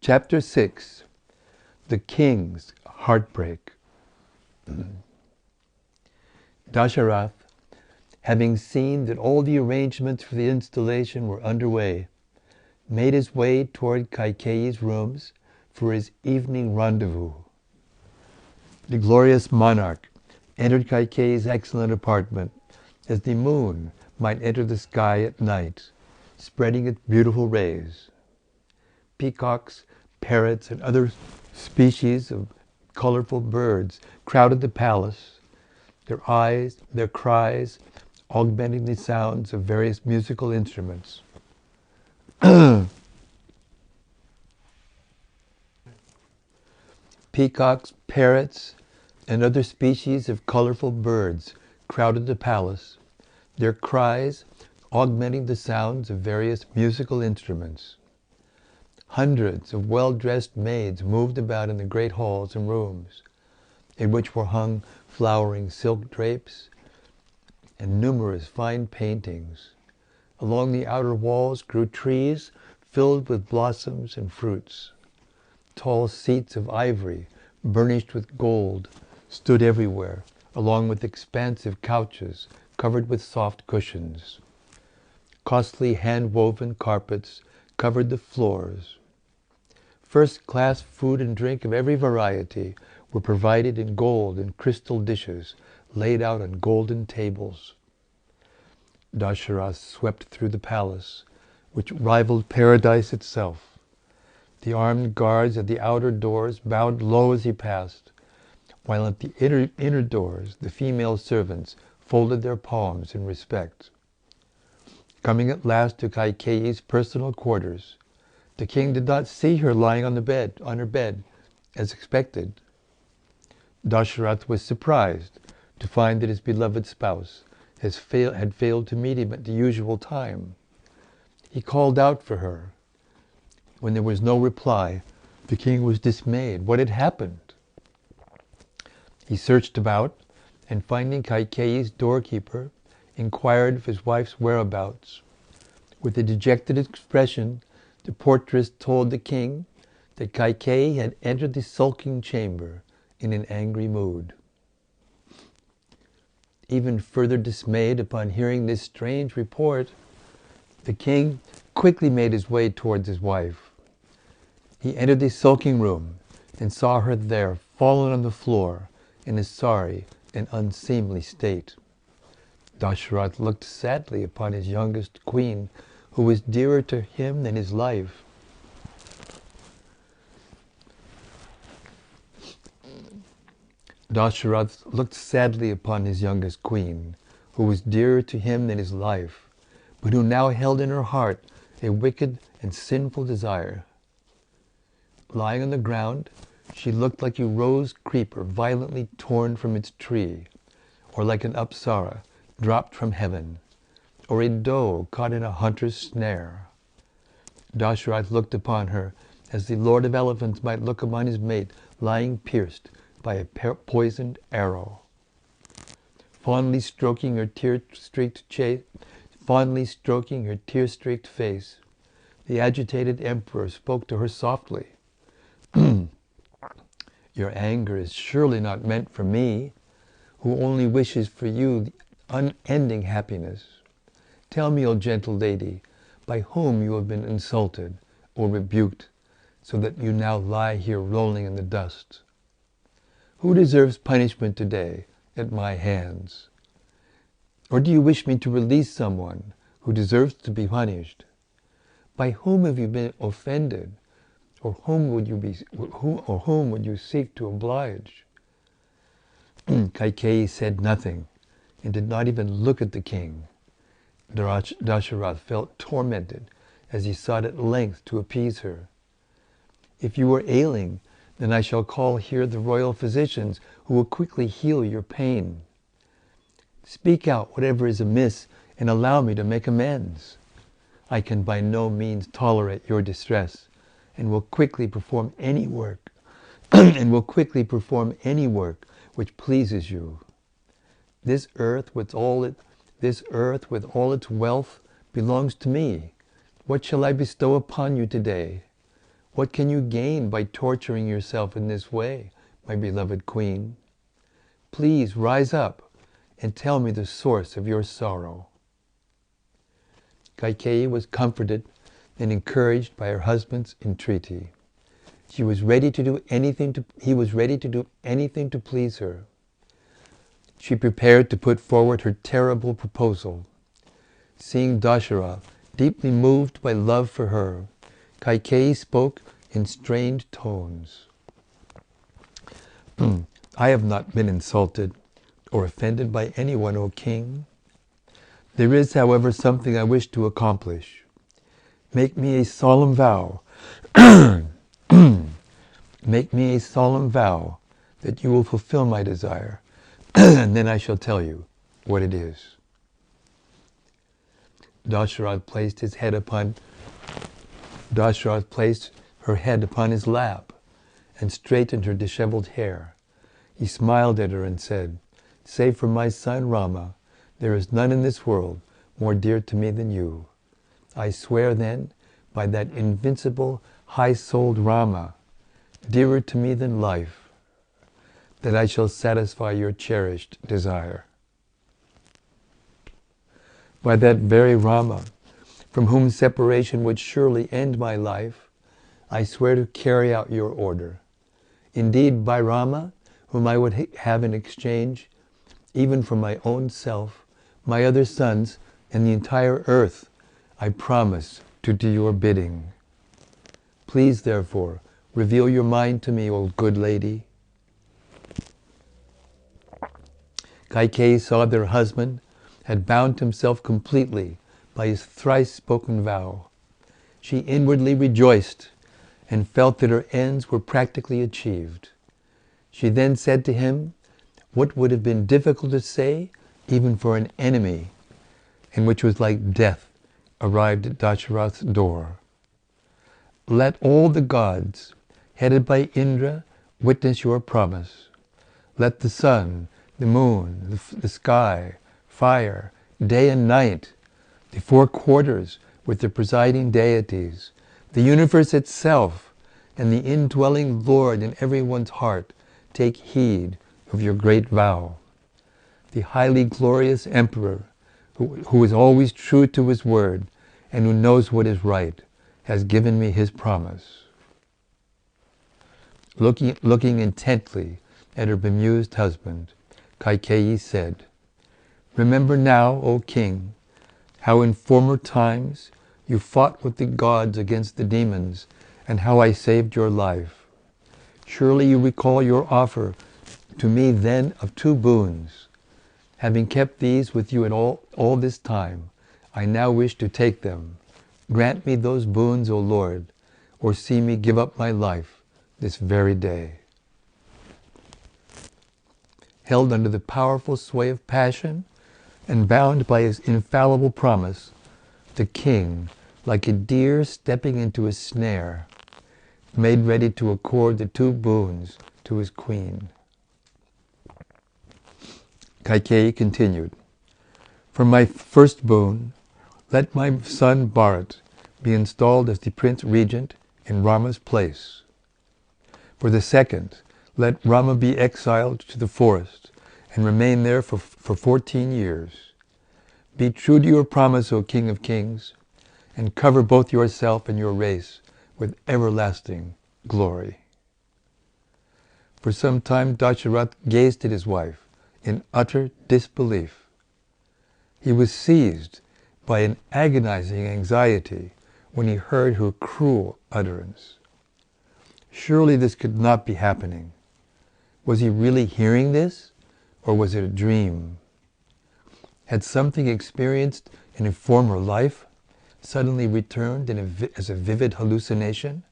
Chapter 6. The King's Heartbreak. Dasharatha, having seen that all the arrangements for the installation were underway, made his way toward Kaikeyi's rooms for his evening rendezvous. The glorious monarch entered Kaikeyi's excellent apartment as the moon might enter the sky at night, spreading its beautiful rays. Peacocks, parrots, and other species of colorful birds crowded the palace, their cries augmenting the sounds of various musical instruments. Peacocks, parrots, and other species of colorful birds crowded the palace, their cries augmenting the sounds of various musical instruments. Hundreds of well-dressed maids moved about in the great halls and rooms, in which were hung flowering silk drapes and numerous fine paintings. Along the outer walls grew trees filled with blossoms and fruits. Tall seats of ivory, burnished with gold, stood everywhere, along with expansive couches covered with soft cushions. Costly hand-woven carpets covered the floors. First-class food and drink of every variety were provided in gold and crystal dishes laid out on golden tables. Dasharatha swept through the palace, which rivaled paradise itself. The armed guards at the outer doors bowed low as he passed, while at the inner doors the female servants folded their palms in respect. Coming at last to Kaikeyi's personal quarters, the king did not see her lying on her bed, as expected. Dasharatha was surprised to find that his beloved spouse had failed to meet him at the usual time. He called out for her. When there was no reply, the king was dismayed. What had happened? He searched about, and finding Kaikeyi's doorkeeper, inquired of his wife's whereabouts. With a dejected expression, the portress told the king that Kaikeyi had entered the sulking chamber in an angry mood. Even further dismayed upon hearing this strange report, the king quickly made his way towards his wife. He entered the sulking room and saw her there, fallen on the floor in a sorry and unseemly state. Dasharatha looked sadly upon his youngest queen, who was dearer to him than his life. Dasharatha looked sadly upon his youngest queen, who was dearer to him than his life, but who now held in her heart a wicked and sinful desire. Lying on the ground, she looked like a rose creeper violently torn from its tree, or like an apsara dropped from heaven, or a doe caught in a hunter's snare. Dasharatha looked upon her as the lord of elephants might look upon his mate lying pierced by a poisoned arrow. Fondly stroking her tear-streaked face, the agitated emperor spoke to her softly. Your anger is surely not meant for me, who only wishes for you the unending happiness. Tell me, O gentle lady, by whom you have been insulted or rebuked, so that you now lie here rolling in the dust. Who deserves punishment today at my hands? Or do you wish me to release someone who deserves to be punished? By whom have you been offended, or whom would you seek to oblige? Kaikeyi said nothing, and did not even look at the king. Dasharatha felt tormented as he sought at length to appease her. If you are ailing, then I shall call here the royal physicians who will quickly heal your pain. Speak out whatever is amiss and allow me to make amends. I can by no means tolerate your distress, and will quickly perform any work which pleases you. This earth with all its wealth belongs to me. What shall I bestow upon you today? What can you gain by torturing yourself in this way, my beloved queen? Please rise up and tell me the source of your sorrow." Kaikeyi was comforted and encouraged by her husband's entreaty. He was ready to do anything to please her. She prepared to put forward her terrible proposal. Seeing Dasharatha deeply moved by love for her, Kaikeyi spoke in strained tones. "I have not been insulted or offended by anyone, O king. There is, however, something I wish to accomplish. Make me a solemn vow. Make me a solemn vow that you will fulfill my desire, and then I shall tell you what it is." Dasharatha placed her head upon his lap and straightened her disheveled hair. He smiled at her and said, "Save for my son Rama, there is none in this world more dear to me than you. I swear then, by that invincible, high-souled Rama, dearer to me than life, that I shall satisfy your cherished desire. By that very Rama, from whom separation would surely end my life, I swear to carry out your order. Indeed, by Rama, whom I would have in exchange, even for my own self, my other sons, and the entire earth, I promise to do your bidding. Please, therefore, reveal your mind to me, O good lady." Kaikeyi saw that her husband had bound himself completely by his thrice-spoken vow. She inwardly rejoiced and felt that her ends were practically achieved. She then said to him what would have been difficult to say even for an enemy, and which was like death arrived at Dasharatha's door. "Let all the gods, headed by Indra, witness your promise. Let the sun, the moon, the sky, fire, day and night, the four quarters with the presiding deities, the universe itself, and the indwelling Lord in everyone's heart take heed of your great vow. The highly glorious Emperor, who is always true to his word and who knows what is right, has given me his promise." Looking intently at her bemused husband, Kaikeyi said, "Remember now, O king, how in former times you fought with the gods against the demons, and how I saved your life. Surely you recall your offer to me then of 2 boons. Having kept these with you in all this time, I now wish to take them. Grant me those boons, O Lord, or see me give up my life this very day." Held under the powerful sway of passion and bound by his infallible promise, the king, like a deer stepping into a snare, made ready to accord the 2 boons to his queen. Kaikeyi continued, "For my first boon, let my son Bharat be installed as the Prince Regent in Rama's place. For the second, let Rama be exiled to the forest and remain there for 14 years. Be true to your promise, O King of Kings, and cover both yourself and your race with everlasting glory." For some time Dasharatha gazed at his wife in utter disbelief. He was seized by an agonizing anxiety when he heard her cruel utterance. Surely this could not be happening. Was he really hearing this, or was it a dream? Had something experienced in a former life suddenly returned as a vivid hallucination?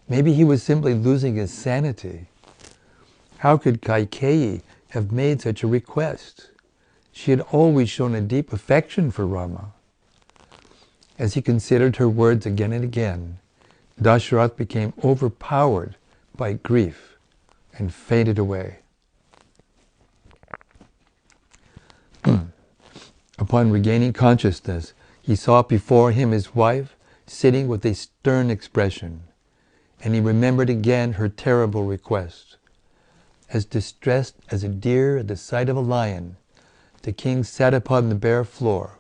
Maybe he was simply losing his sanity. How could Kaikeyi have made such a request? She had always shown a deep affection for Rama. As he considered her words again and again, Dasharatha became overpowered by grief and fainted away. Upon regaining consciousness, he saw before him his wife sitting with a stern expression. and he remembered again her terrible request. As distressed as a deer at the sight of a lion, the king sat upon the bare floor.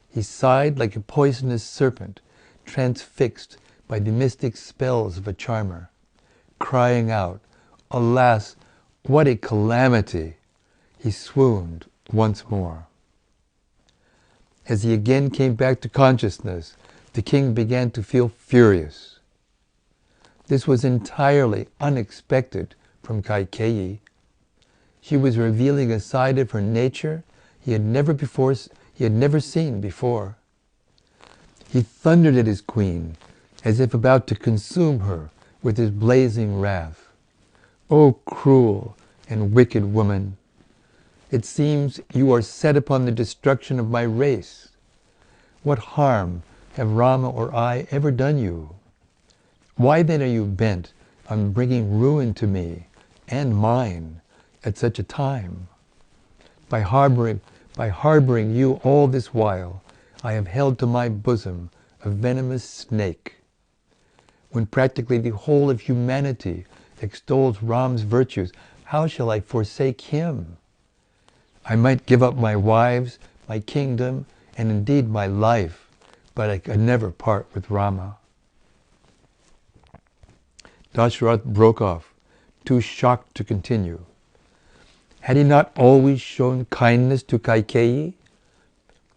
He sighed like a poisonous serpent, transfixed by the mystic spells of a charmer, crying out, "Alas, what a calamity!" He swooned once more. As he again came back to consciousness, the king began to feel furious. This was entirely unexpected from Kaikeyi. She was revealing a side of her nature he had never seen before. He thundered at his queen, as if about to consume her with his blazing wrath. "O cruel and wicked woman! It seems you are set upon the destruction of my race. What harm have Rama or I ever done you? Why then are you bent on bringing ruin to me and mine at such a time? By harboring you all this while, I have held to my bosom a venomous snake. When practically the whole of humanity extols Ram's virtues, how shall I forsake him? I might give up my wives, my kingdom, and indeed my life, but I could never part with Rama." Dasharath broke off, too shocked to continue. Had he not always shown kindness to Kaikeyi?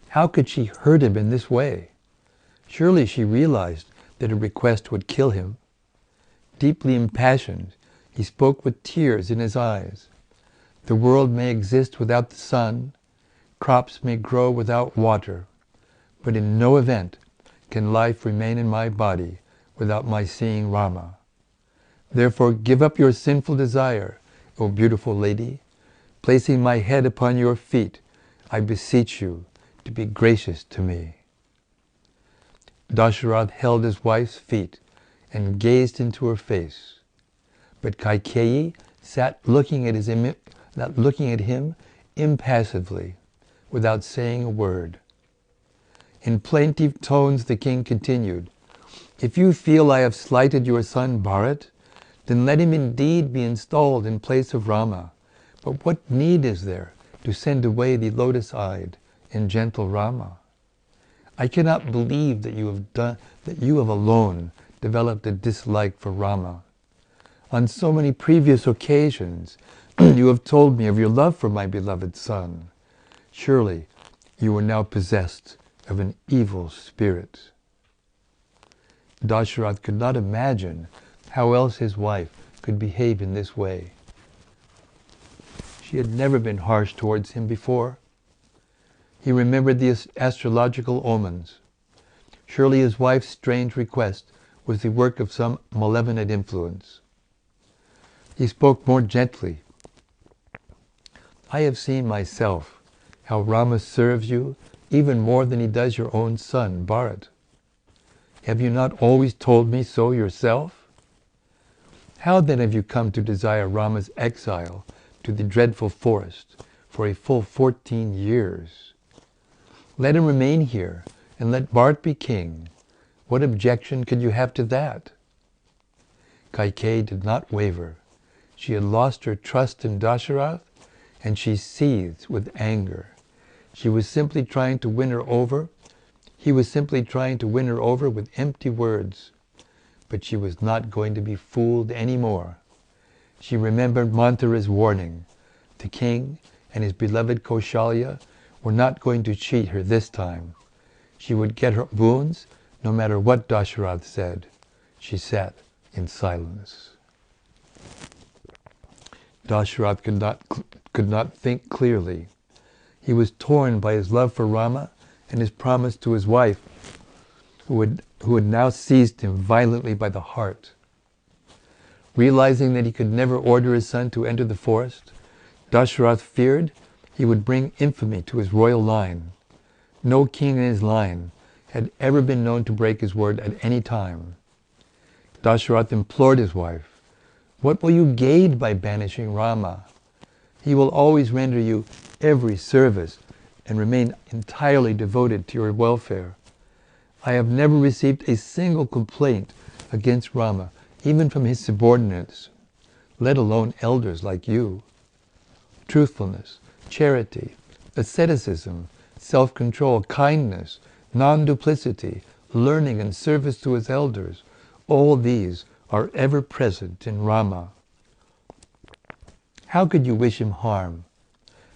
How could she hurt him in this way? Surely she realized that a request would kill him. Deeply impassioned, he spoke with tears in his eyes. "The world may exist without the sun, crops may grow without water, but in no event can life remain in my body without my seeing Rama. Therefore give up your sinful desire, O beautiful lady. Placing my head upon your feet, I beseech you to be gracious to me." Dasharath held his wife's feet and gazed into her face. But Kaikeyi sat looking at him impassively, without saying a word. In plaintive tones the king continued, "If you feel I have slighted your son Bharat, then let him indeed be installed in place of Rama. But what need is there to send away the lotus-eyed and gentle Rama? I cannot believe that you have alone developed a dislike for Rama. On so many previous occasions, you have told me of your love for my beloved son. Surely you are now possessed of an evil spirit." Dasharath could not imagine how else his wife could behave in this way. She had never been harsh towards him before. He remembered the astrological omens. Surely his wife's strange request was the work of some malevolent influence. He spoke more gently. "I have seen myself how Rama serves you even more than he does your own son, Bharat. Have you not always told me so yourself? How then have you come to desire Rama's exile to the dreadful forest for a full 14 years? Let him remain here and let Bharat be king. What objection could you have to that?" Kaikeyi did not waver. She had lost her trust in Dasharath, and she seethed with anger. He was simply trying to win her over with empty words. But she was not going to be fooled any more. She remembered Manthara's warning. The king and his beloved Kaushalya were not going to cheat her this time. She would get her boons no matter what Dasharath said. She sat in silence. Dasharath could not think clearly. He was torn by his love for Rama and his promise to his wife, who had now seized him violently by the heart. Realizing that he could never order his son to enter the forest, Dasharath feared he would bring infamy to his royal line. No king in his line had ever been known to break his word at any time. Dasharath implored his wife, "What will you gain by banishing Rama? He will always render you every service and remain entirely devoted to your welfare. I have never received a single complaint against Rama even from his subordinates, let alone elders like you. Truthfulness, charity, asceticism, self-control, kindness, non-duplicity, learning and service to his elders, all these are ever present in Rama. How could you wish him harm?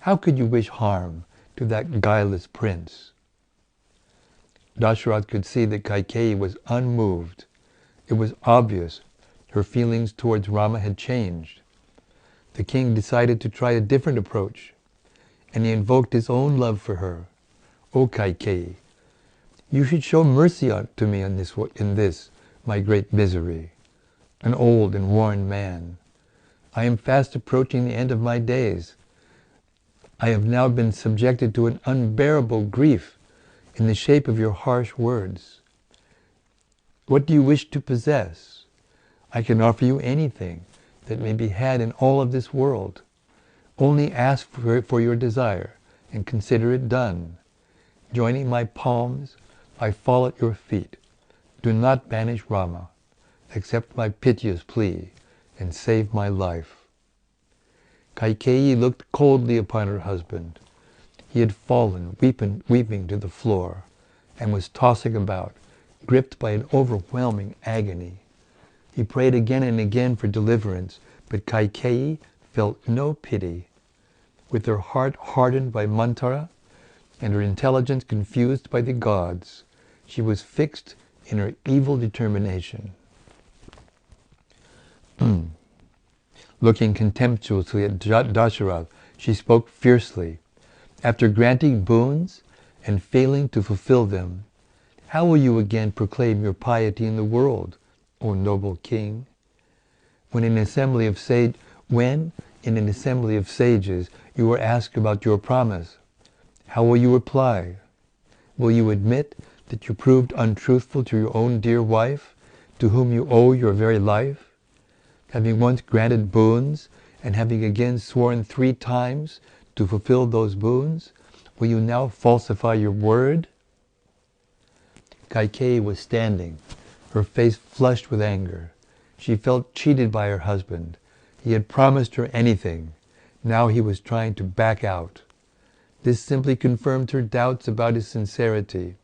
How could you wish harm to that guileless prince? Dasharatha could see that Kaikeyi was unmoved. It was obvious her feelings towards Rama had changed. The king decided to try a different approach, and he invoked his own love for her. O Kaikeyi, you should show mercy to me in this, my great misery, an old and worn man. I am fast approaching the end of my days. I have now been subjected to an unbearable grief in the shape of your harsh words. What do you wish to possess? I can offer you anything that may be had in all of this world. Only ask for your desire and consider it done. Joining my palms, I fall at your feet. Do not banish Rama. Accept my piteous plea and save my life. Kaikeyi looked coldly upon her husband. He had fallen, weeping to the floor, and was tossing about, gripped by an overwhelming agony. He prayed again and again for deliverance, but Kaikeyi felt no pity. With her heart hardened by mantra, and her intelligence confused by the gods, she was fixed in her evil determination. Looking contemptuously at Dasharatha, she spoke fiercely. After granting boons and failing to fulfill them, how will you again proclaim your piety in the world, O noble king? When in an assembly of sages you are asked about your promise, how will you reply? Will you admit that you proved untruthful to your own dear wife, to whom you owe your very life? Having once granted boons, and having again sworn 3 times to fulfill those boons, will you now falsify your word? Kaikeyi was standing, her face flushed with anger. She felt cheated by her husband. He had promised her anything. Now he was trying to back out. This simply confirmed her doubts about his sincerity.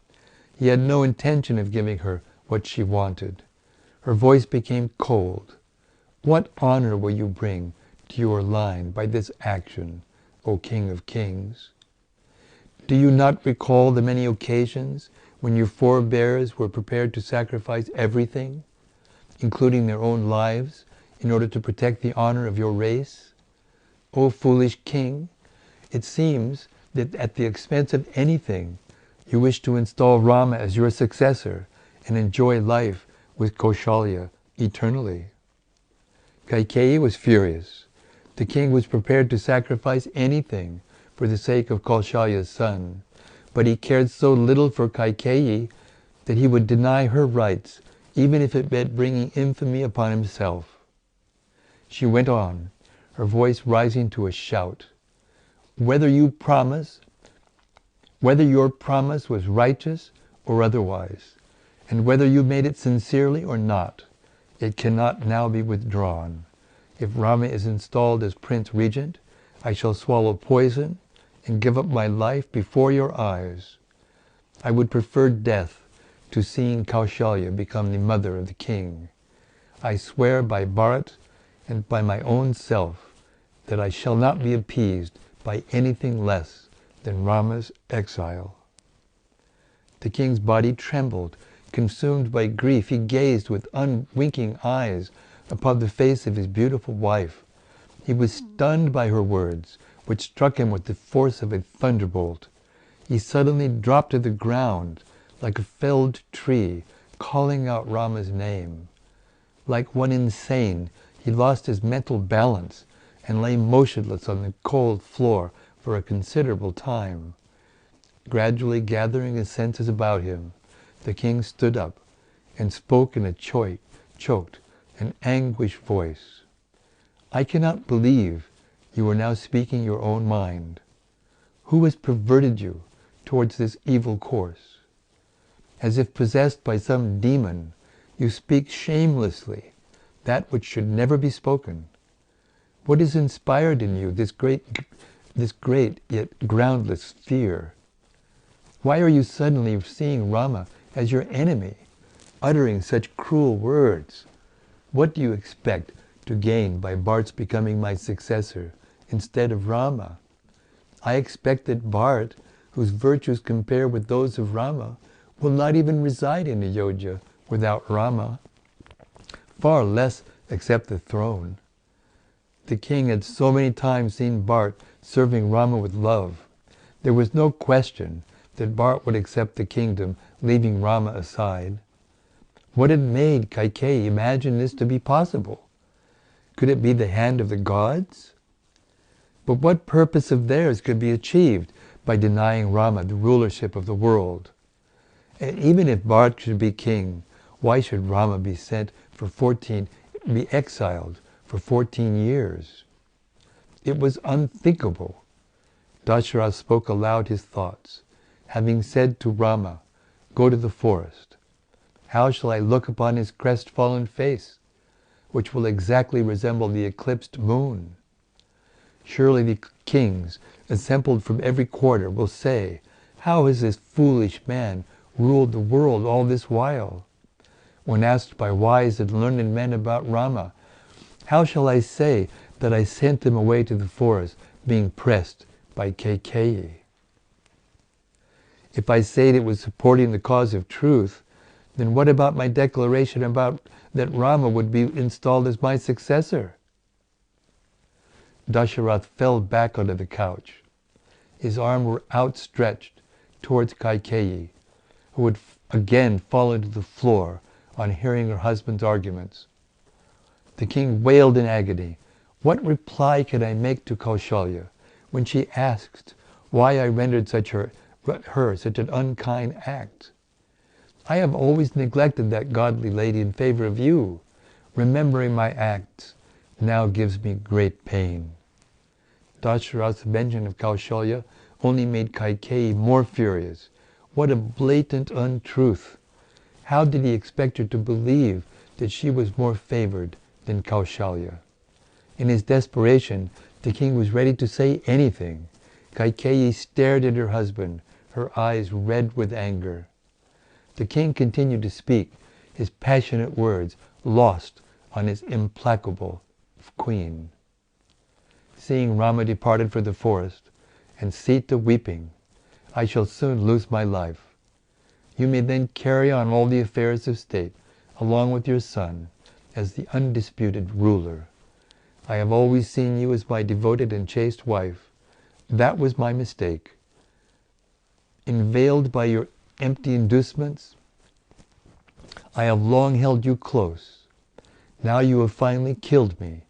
He had no intention of giving her what she wanted. Her voice became cold. What honor will you bring to your line by this action, O King of Kings? Do you not recall the many occasions when your forebears were prepared to sacrifice everything, including their own lives, in order to protect the honor of your race? O foolish king, it seems that at the expense of anything, you wish to install Rama as your successor and enjoy life with Kaushalya eternally. Kaikeyi was furious. The king was prepared to sacrifice anything for the sake of Kaushalya's son, but he cared so little for Kaikeyi that he would deny her rights, even if it meant bringing infamy upon himself. She went on, her voice rising to a shout. Whether your promise was righteous or otherwise, and whether you made it sincerely or not, it cannot now be withdrawn. If Rama is installed as Prince Regent, I shall swallow poison and give up my life before your eyes. I would prefer death to seeing Kaushalya become the mother of the king. I swear by Bharat and by my own self that I shall not be appeased by anything less than Rama's exile. The king's body trembled. Consumed by grief, he gazed with unwinking eyes upon the face of his beautiful wife. He was stunned by her words, which struck him with the force of a thunderbolt. He suddenly dropped to the ground like a felled tree, calling out Rama's name. Like one insane, he lost his mental balance and lay motionless on the cold floor for a considerable time. Gradually gathering his senses about him, the king stood up and spoke in a choked and anguished voice. I cannot believe you are now speaking your own mind. Who has perverted you towards this evil course? As if possessed by some demon, you speak shamelessly, that which should never be spoken? What is inspired in you this great yet groundless fear? Why are you suddenly seeing Rama as your enemy, uttering such cruel words? What do you expect to gain by Bhart's becoming my successor instead of Rama? I expect that Bhart, whose virtues compare with those of Rama, will not even reside in Ayodhya without Rama, far less accept the throne. The king had so many times seen Bhart serving Rama with love. There was no question that Bhart would accept the kingdom, leaving Rama aside. What had made Kaikeyi imagine this to be possible? Could it be the hand of the gods? But what purpose of theirs could be achieved by denying Rama the rulership of the world? And even if Bharat should be king, why should Rama be exiled for 14 years? It was unthinkable. Dasharatha spoke aloud his thoughts, having said to Rama, "Go to the forest. How shall I look upon his crestfallen face, which will exactly resemble the eclipsed moon? Surely the kings, assembled from every quarter, will say, 'How has this foolish man ruled the world all this while?' When asked by wise and learned men about Rama, how shall I say that I sent him away to the forest, being pressed by Kaikeyi? If I say it was supporting the cause of truth, then what about my declaration about that Rama would be installed as my successor?" Dasharatha fell back onto the couch. His arms were outstretched towards Kaikeyi, who had again fallen to the floor on hearing her husband's arguments. The king wailed in agony, "What reply can I make to Kaushalya when she asks why I rendered her such an unkind act? I have always neglected that godly lady in favor of you. Remembering my acts now gives me great pain." Dasharatha's mention of Kaushalya only made Kaikeyi more furious. What a blatant untruth! How did he expect her to believe that she was more favored than Kaushalya? In his desperation, the king was ready to say anything. Kaikeyi stared at her husband, her eyes red with anger. The king continued to speak, his passionate words lost on his implacable queen. Seeing Rama departed for the forest, and Sita weeping, "I shall soon lose my life. You may then carry on all the affairs of state, along with your son, as the undisputed ruler. I have always seen you as my devoted and chaste wife. That was my mistake. Inveigled by your empty inducements, I have long held you close. Now you have finally killed me,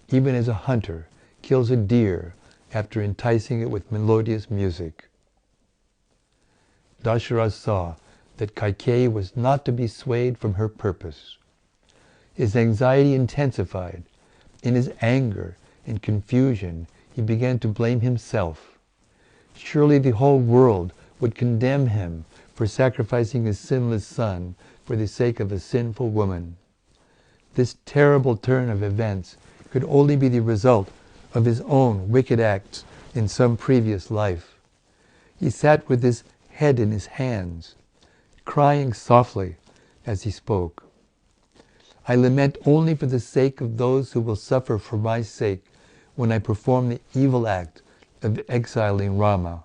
even as a hunter kills a deer after enticing it with melodious music." Dasharatha saw that Kaikeyi was not to be swayed from her purpose. His anxiety intensified. In his anger and confusion, he began to blame himself. Surely the whole world would condemn him for sacrificing his sinless son for the sake of a sinful woman. This terrible turn of events could only be the result of his own wicked acts in some previous life. He sat with his head in his hands, crying softly as he spoke. "I lament only for the sake of those who will suffer for my sake when I perform the evil act of exiling Rama.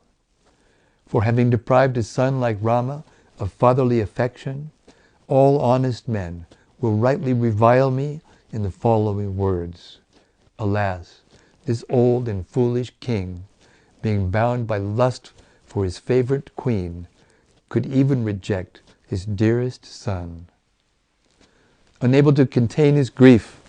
For having deprived a son like Rama of fatherly affection, all honest men will rightly revile me in the following words. Alas, this old and foolish king, being bound by lust for his favorite queen, could even reject his dearest son." Unable to contain his grief,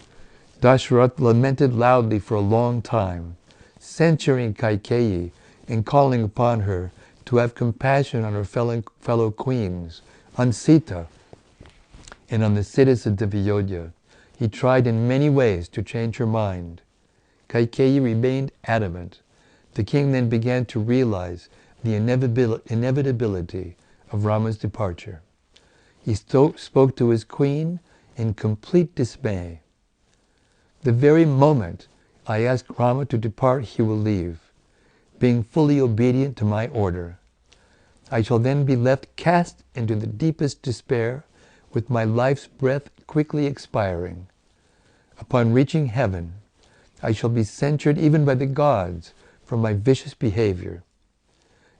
Dasharatha lamented loudly for a long time, censuring Kaikeyi and calling upon her to have compassion on her fellow queens, on Sita, and on the citizens of Ayodhya. He tried in many ways to change her mind. Kaikeyi remained adamant. The king then began to realize the inevitability of Rama's departure. He spoke to his queen in complete dismay. The very moment I ask Rama to depart, he will leave, being fully obedient to my order. I shall then be left cast into the deepest despair, with my life's breath quickly expiring. Upon reaching heaven, I shall be censured even by the gods for my vicious behavior.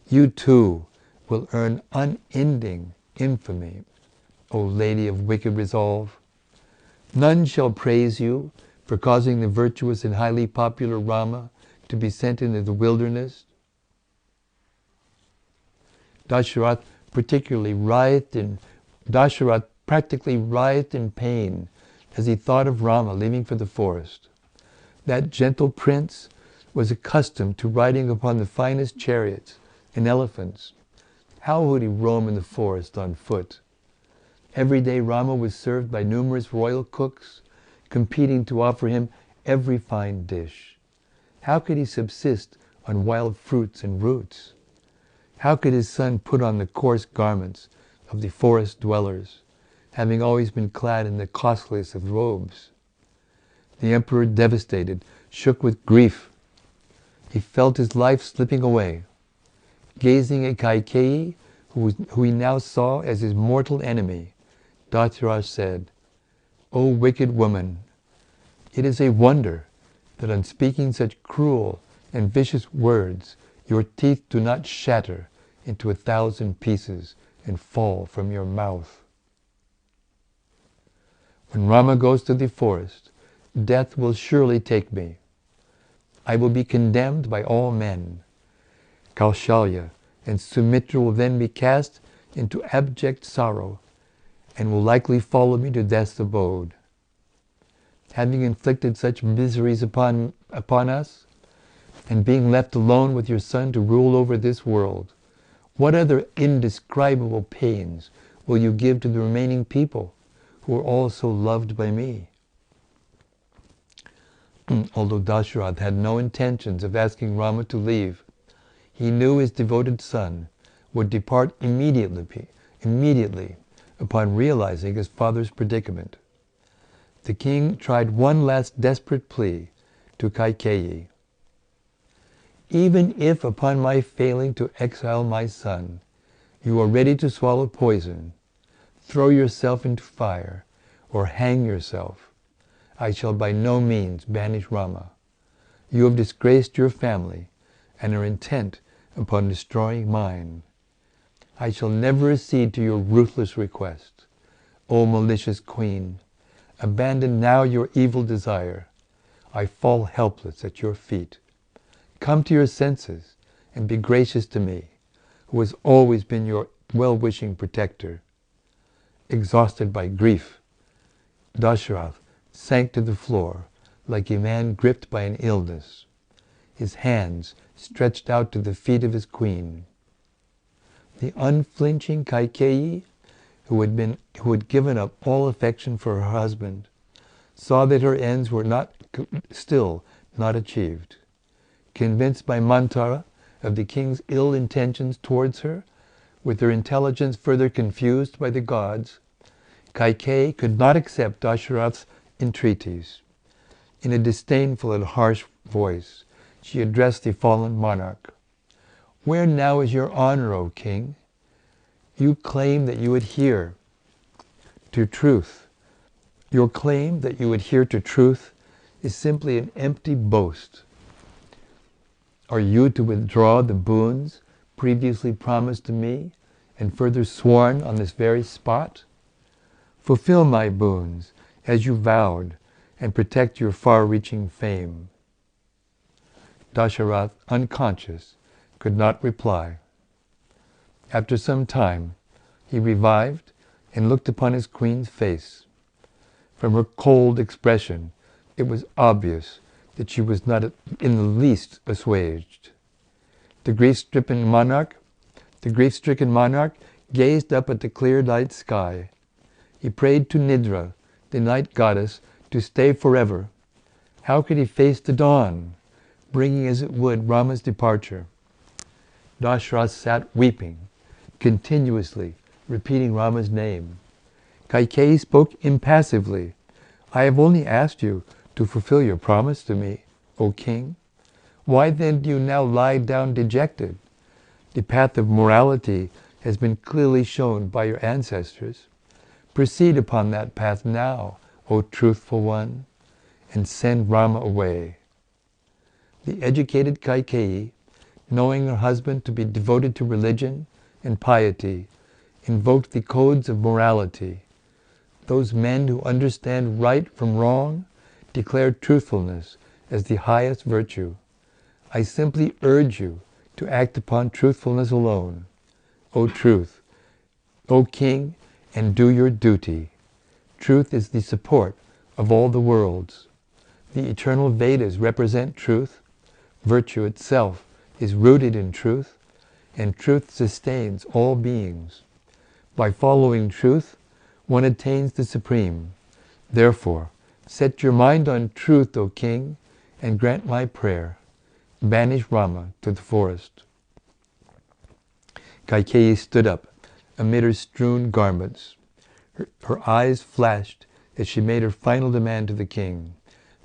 You too will earn unending infamy, O lady of wicked resolve. None shall praise you for causing the virtuous and highly popular Rama to be sent into the wilderness. Dasharatha practically writhed in pain as he thought of Rama leaving for the forest. That gentle prince was accustomed to riding upon the finest chariots and elephants. How would he roam in the forest on foot? Every day Rama was served by numerous royal cooks, competing to offer him every fine dish. How could he subsist on wild fruits and roots? How could his son put on the coarse garments of the forest dwellers, having always been clad in the costliest of robes? The emperor, devastated, shook with grief. He felt his life slipping away. Gazing at Kaikeyi, who he now saw as his mortal enemy, Dasharatha said, "O wicked woman, it is a wonder that on speaking such cruel and vicious words, your teeth do not shatter into 1,000 pieces and fall from your mouth." When Rama goes to the forest, death will surely take me. I will be condemned by all men. Kaushalya and Sumitra will then be cast into abject sorrow and will likely follow me to death's abode. Having inflicted such miseries upon us, and being left alone with your son to rule over this world, what other indescribable pains will you give to the remaining people who are also loved by me? Although Dasharatha had no intentions of asking Rama to leave, he knew his devoted son would depart immediately upon realizing his father's predicament. The king tried one last desperate plea to Kaikeyi. "Even if upon my failing to exile my son, you are ready to swallow poison, throw yourself into fire, or hang yourself, I shall by no means banish Rama. You have disgraced your family and are intent upon destroying mine. I shall never accede to your ruthless request. O malicious queen, abandon now your evil desire. I fall helpless at your feet. Come to your senses and be gracious to me, who has always been your well-wishing protector." Exhausted by grief, Dasharatha sank to the floor like a man gripped by an illness, his hands stretched out to the feet of his queen. The unflinching Kaikeyi, who had given up all affection for her husband, saw that her ends were still not achieved. Convinced by Manthara of the king's ill intentions towards her, with her intelligence further confused by the gods, Kaikeyi could not accept Dasharatha's entreaties. In a disdainful and harsh voice, she addressed the fallen monarch. "Where now is your honor, O king? You claim that you adhere to truth. Your claim that you adhere to truth is simply an empty boast. Are you to withdraw the boons previously promised to me and further sworn on this very spot? Fulfill my boons as you vowed and protect your far-reaching fame." Dasharatha, unconscious, could not reply. After some time, he revived and looked upon his queen's face. From her cold expression, it was obvious that she was not in the least assuaged. The grief-stricken monarch gazed up at the clear night sky. He prayed to Nidra, the night goddess, to stay forever. How could he face the dawn, bringing as it would Rama's departure? Dasharatha sat weeping, continuously repeating Rama's name. Kaikeyi spoke impassively. "I have only asked you to fulfill your promise to me, O king. Why then do you now lie down dejected? The path of morality has been clearly shown by your ancestors. Proceed upon that path now, O truthful one, and send Rama away. The educated Kaikeyi, knowing her husband to be devoted to religion and piety, invoked the codes of morality. Those men who understand right from wrong declare truthfulness as the highest virtue. I simply urge you to act upon truthfulness alone, O truth, O king, and do your duty. Truth is the support of all the worlds. The eternal Vedas represent truth. Virtue itself is rooted in truth, and truth sustains all beings. By following truth, one attains the supreme. Therefore, set your mind on truth, O king, and grant my prayer. Banish Rama to the forest. Kaikeyi stood up amid her strewn garments. Her eyes flashed as she made her final demand to the king.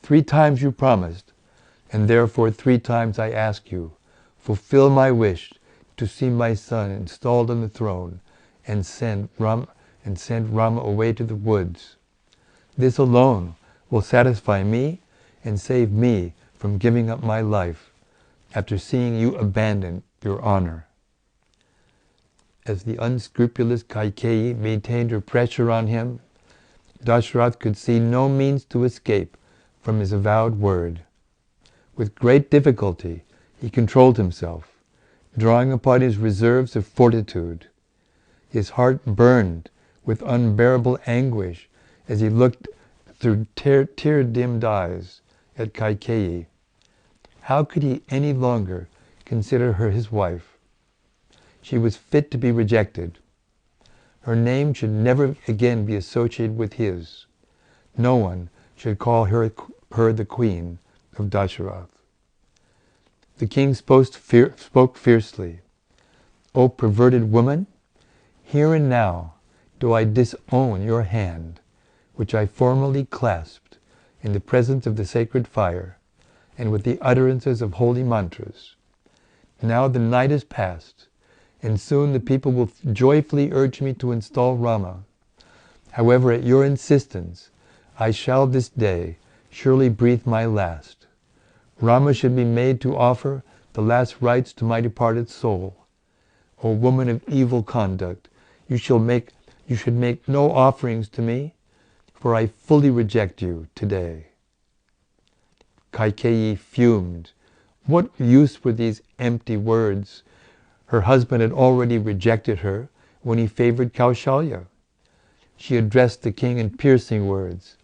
3 times you promised, and therefore 3 times I ask you, fulfill my wish to see my son installed on the throne and send Rama away to the woods. This alone will satisfy me and save me from giving up my life after seeing you abandon your honor. As the unscrupulous Kaikeyi maintained her pressure on him, Dasharath could see no means to escape from his avowed word. With great difficulty, he controlled himself, drawing upon his reserves of fortitude. His heart burned with unbearable anguish as he looked through tear-dimmed eyes at Kaikeyi. How could he any longer consider her his wife? She was fit to be rejected. Her name should never again be associated with his. No one should call her the queen of Dasharath. The king spoke fiercely. O perverted woman, here and now do I disown your hand, which I formerly clasped in the presence of the sacred fire, and with the utterances of holy mantras. Now the night is past, and soon the people will joyfully urge me to install Rama. However, at your insistence, I shall this day surely breathe my last. Rama should be made to offer the last rites to my departed soul. O woman of evil conduct, you should make no offerings to me, for I fully reject you today. Kaikeyi fumed. What use were these empty words? Her husband had already rejected her when he favored Kaushalya. She addressed the king in piercing words.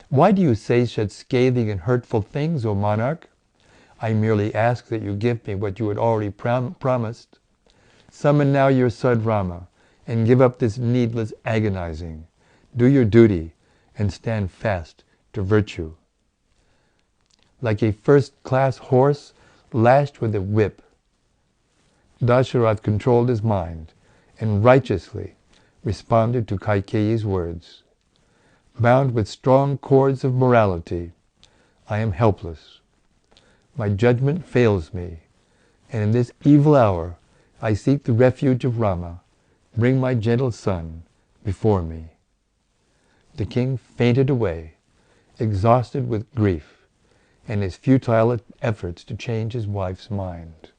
Why do you say such scathing and hurtful things, O monarch? I merely ask that you give me what you had already promised. Summon now your son Rama, and give up this needless agonizing. Do your duty, and stand fast to virtue. Like a first-class horse lashed with a whip, Dasharath controlled his mind, and righteously responded to Kaikeyi's words. Bound with strong cords of morality, I am helpless. My judgment fails me, and in this evil hour I seek the refuge of Rama. Bring my gentle son before me. The king fainted away, exhausted with grief and his futile efforts to change his wife's mind.